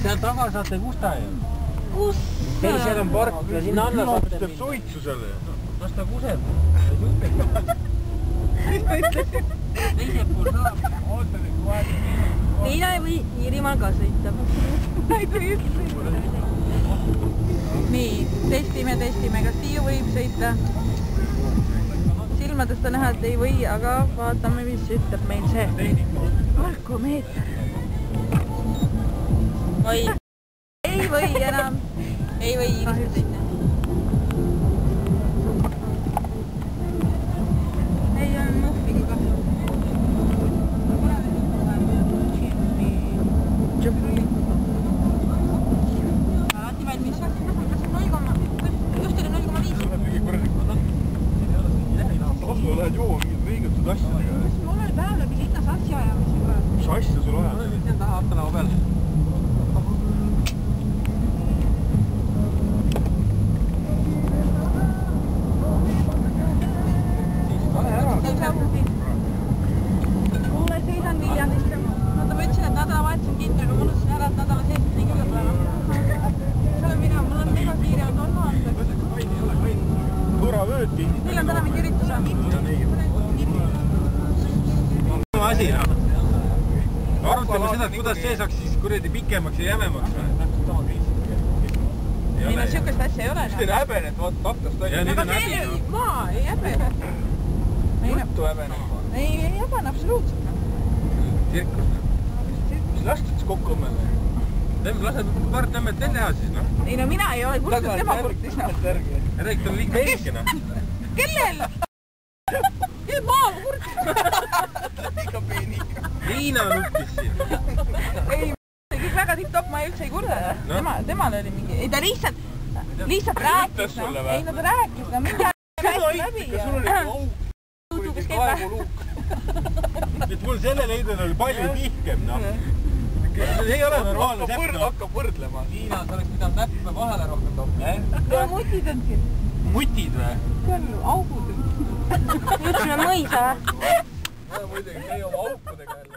Seal taga saate kusta ju. Kus? Ei, seal on park ja sinna alla saate minna. Teeb suitsu selle. Las ta kuseb. Teise pool saab. Oota nüüd kohe. Liina ei või Iirimaal ka sõita. Ei tohi üldse sõita. Nii, testime, kas Tiiu võib sõita. Silmadest on näha, et ei või, aga vaatame, mis ütleb meil see alkomeeter. Oi, ei või enam. Ei või Iirimaal sõita. Ei on muhvigi kahju. Alati valmis. Just oli 0,5. Taslu lähed jooma mingid riigutud asjadega. Mul oli päev läbi linnas asja ajamisega. Mis asja sul ajab? Nüüd taha Aknalava peal. Mulle sõidan Viljandist. Oota, ma ütlesin, et nädalavahetus on kinni, aga mul on ära, et nädala sees nii küll päeva. Seal on mina, mul on mega kiire, on normaalne. Turvavööd kinni. Meil on täna mingi üritus. Asi, no. Arutame seda, et kuidas see saaks siis kuradi pikemaks ja jämemaks. Ei, no siukest asja ei ole. Mis teil häbenet, vaata taktast välja. Aga see maa ei häbene. Juttu häbenet. Ei häbene absoluutselt. Tsirkus. Mis lastud kokku õmmele? Lased paar tõmmet veel teha siis, noh. Ei, no mina ei ole kurtis, tema kurtis. Räägid tal liiga piikena. Kellel? Maal kurtis. Liiga peenika. Liina nuppis siin. Ei, kõik väga tipp-top, ma üldse ei kurda. Temal oli mingi... Ei, ta lihtsalt rääkis. Ei, no ta rääkis. Mingi rääkis läbi. Sul oli auk. Et mul selle leidun oli palju tihkem, noh. See ei ole normaalne täpp, noh. Hakkab võrdlema. Liina, sa oleks pidanud näppe vahele rohkem toppima. Ja mutid on siin. Mutid või? See on augud. Ütleme mõisa. Muidugi, meie oma aukudega jälle.